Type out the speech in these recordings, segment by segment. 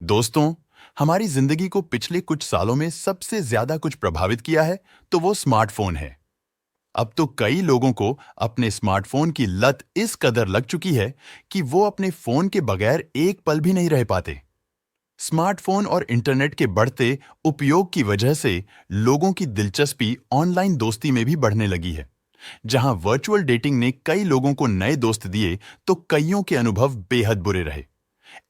दोस्तों, हमारी जिंदगी को पिछले कुछ सालों में सबसे ज्यादा कुछ प्रभावित किया है तो वो स्मार्टफोन है। अब तो कई लोगों को अपने स्मार्टफोन की लत इस कदर लग चुकी है कि वो अपने फोन के बगैर एक पल भी नहीं रह पाते। स्मार्टफोन और इंटरनेट के बढ़ते उपयोग की वजह से लोगों की दिलचस्पी ऑनलाइन दोस्ती में भी बढ़ने लगी है। जहां वर्चुअल डेटिंग ने कई लोगों को नए दोस्त दिए, तो कईयों के अनुभव बेहद बुरे रहे।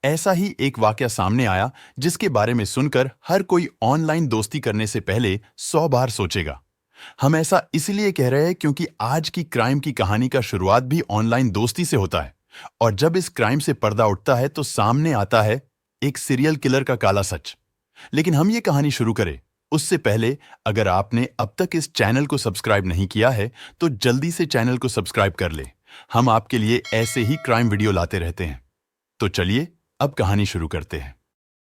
ऐसा ही एक वाकया सामने आया जिसके बारे में सुनकर हर कोई ऑनलाइन दोस्ती करने से पहले 100 बार सोचेगा। हम ऐसा इसलिए कह रहे हैं क्योंकि आज की क्राइम की कहानी का शुरुआत भी ऑनलाइन दोस्ती से होता है। और जब इस क्राइम से पर्दा उठता है तो सामने आता है एक सीरियल किलर का काला सच। लेकिन हम ये कहानी शुरू करें उससे पहले, अगर आपने अब तक इस चैनल को सब्सक्राइब नहीं किया है तो जल्दी से चैनल को सब्सक्राइब कर ले। हम आपके लिए ऐसे ही क्राइम वीडियो लाते रहते हैं। तो चलिए अब कहानी शुरू करते हैं।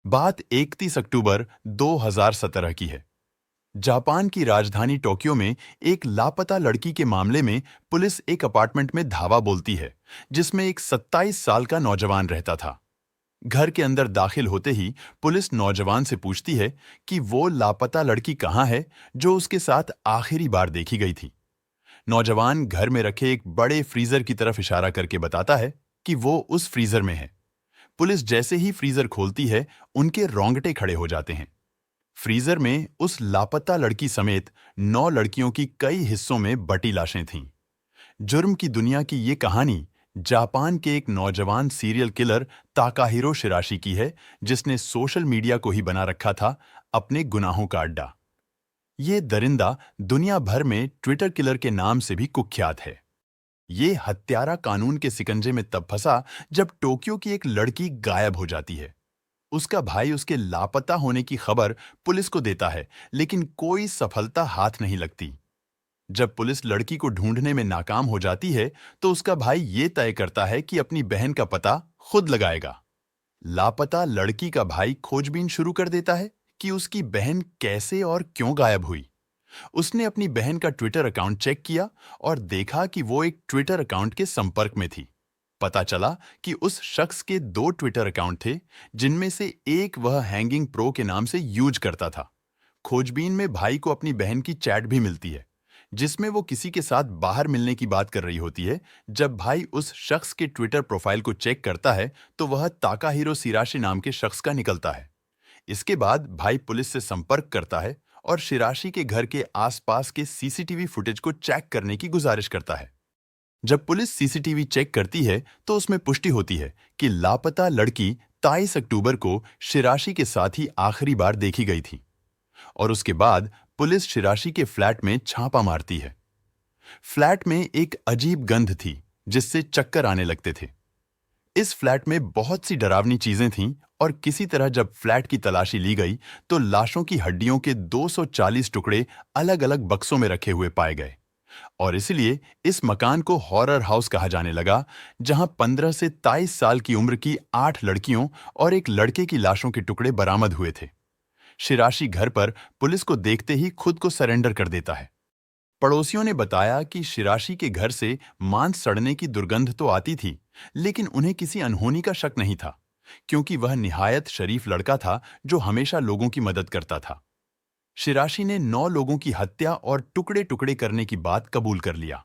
बात 31 अक्टूबर 2017 की है। जापान की राजधानी टोक्यो में एक लापता लड़की के मामले में पुलिस एक अपार्टमेंट में धावा बोलती है, जिसमें एक 27 साल का नौजवान रहता था। घर के अंदर दाखिल होते ही पुलिस नौजवान से पूछती है कि वो लापता लड़की कहाँ है जो उसके साथ आखिरी बार देखी गई थी। नौजवान घर में रखे एक बड़े फ्रीजर की तरफ इशारा करके बताता है कि वो उस फ्रीजर में है। पुलिस जैसे ही फ्रीजर खोलती है, उनके रोंगटे खड़े हो जाते हैं। फ्रीजर में उस लापता लड़की समेत 9 लड़कियों की कई हिस्सों में बटी लाशें थीं। जुर्म की दुनिया की ये कहानी जापान के एक नौजवान सीरियल किलर ताकाहिरो शिराशी की है, जिसने सोशल मीडिया को ही बना रखा था अपने गुनाहों का अड्डा। ये दरिंदा दुनिया भर में ट्विटर किलर के नाम से भी कुख्यात है। ये हत्यारा कानून के सिकंजे में तब फंसा जब टोक्यो की एक लड़की गायब हो जाती है। उसका भाई उसके लापता होने की खबर पुलिस को देता है, लेकिन कोई सफलता हाथ नहीं लगती। जब पुलिस लड़की को ढूंढने में नाकाम हो जाती है, तो उसका भाई ये तय करता है कि अपनी बहन का पता खुद लगाएगा। लापता लड़की का भाई खोजबीन शुरू कर देता है कि उसकी बहन कैसे और क्यों गायब हुई। उसने अपनी बहन का ट्विटर अकाउंट चेक किया और देखा कि वो एक ट्विटर अकाउंट के संपर्क में थी। पता चला कि उस शख्स के 2 ट्विटर अकाउंट थे, जिनमें से एक वह हैंगिंग प्रो के नाम से यूज करता था। खोजबीन में भाई को अपनी बहन की चैट भी मिलती है, जिसमें वो किसी के साथ बाहर मिलने की बात कर रही होती है। जब भाई उस शख्स के ट्विटर प्रोफाइल को चेक करता है तो वह ताकाहिरो शिराशी नाम के शख्स का निकलता है। इसके बाद भाई पुलिस से संपर्क करता है और शिराशी के घर के आसपास के सीसीटीवी फुटेज को चेक करने की गुजारिश करता है। जब पुलिस सीसीटीवी चेक करती है तो उसमें पुष्टि होती है कि लापता लड़की 23 अक्टूबर को शिराशी के साथ ही आखिरी बार देखी गई थी। और उसके बाद पुलिस शिराशी के फ्लैट में छापा मारती है। फ्लैट में एक अजीब गंध थी जिससे चक्कर आने लगते थे। इस फ्लैट में बहुत सी डरावनी चीजें थीं और किसी तरह जब फ्लैट की तलाशी ली गई तो लाशों की हड्डियों के 240 टुकड़े अलग अलग बक्सों में रखे हुए पाए गए। और इसलिए इस मकान को हॉरर हाउस कहा जाने लगा, जहां 15 से 23 साल की उम्र की 8 लड़कियों और एक लड़के की लाशों के टुकड़े बरामद हुए थे। शिराशी घर पर पुलिस को देखते ही खुद को सरेंडर कर देता है। पड़ोसियों ने बताया कि शिराशी के घर से मांस सड़ने की दुर्गंध तो आती थी, लेकिन उन्हें किसी अनहोनी का शक नहीं था, क्योंकि वह निहायत शरीफ लड़का था जो हमेशा लोगों की मदद करता था। शिराशी ने 9 लोगों की हत्या और टुकड़े टुकड़े करने की बात कबूल कर लिया।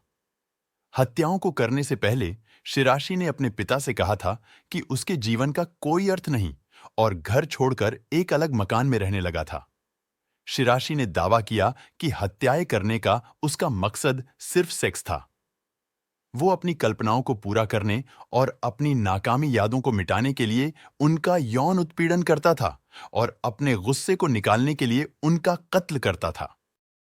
हत्याओं को करने से पहले शिराशी ने अपने पिता से कहा था कि उसके जीवन का कोई अर्थ नहीं और घर छोड़कर एक अलग मकान में रहने लगा था। शिराशी ने दावा किया कि हत्याएं करने का उसका मकसद सिर्फ सेक्स था। वो अपनी कल्पनाओं को पूरा करने और अपनी नाकामी यादों को मिटाने के लिए उनका यौन उत्पीड़न करता था और अपने गुस्से को निकालने के लिए उनका कत्ल करता था।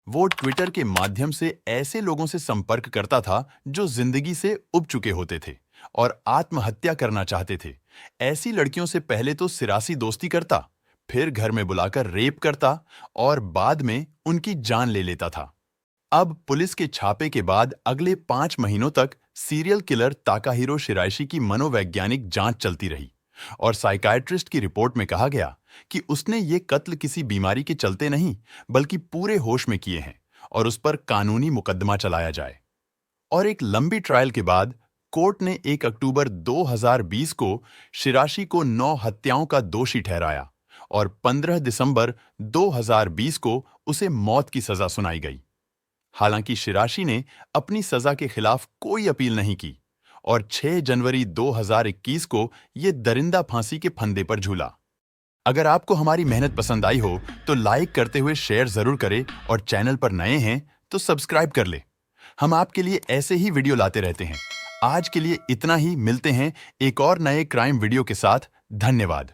वो ट्विटर के माध्यम से ऐसे लोगों से संपर्क करता था जो जिंदगी से उब चुके होते थे और आत्महत्या करना चाहते थे। ऐसी लड़कियों से पहले तो सिरासी दोस्ती करता, फिर घर में बुलाकर रेप करता और बाद में उनकी जान ले लेता था। अब पुलिस के छापे के बाद अगले 5 महीनों तक सीरियल किलर ताकाहिरो शिराशी की मनोवैज्ञानिक जांच चलती रही और साइकाइट्रिस्ट की रिपोर्ट में कहा गया कि उसने ये कत्ल किसी बीमारी के चलते नहीं, बल्कि पूरे होश में किए हैं और उस पर कानूनी मुकदमा चलाया जाए। और एक लंबी ट्रायल के बाद कोर्ट ने 1 अक्टूबर 2020 को शिराशी को 9 हत्याओं का दोषी ठहराया और 15 दिसंबर 2020 को उसे मौत की सजा सुनाई गई। हालांकि शिराशी ने अपनी सजा के खिलाफ कोई अपील नहीं की और 6 जनवरी 2021 को ये दरिंदा फांसी के फंदे पर झूला। अगर आपको हमारी मेहनत पसंद आई हो तो लाइक करते हुए शेयर जरूर करें और चैनल पर नए हैं तो सब्सक्राइब कर ले। हम आपके लिए ऐसे ही वीडियो लाते रहते हैं। आज के लिए इतना ही, मिलते हैं एक और नए क्राइम वीडियो के साथ। धन्यवाद।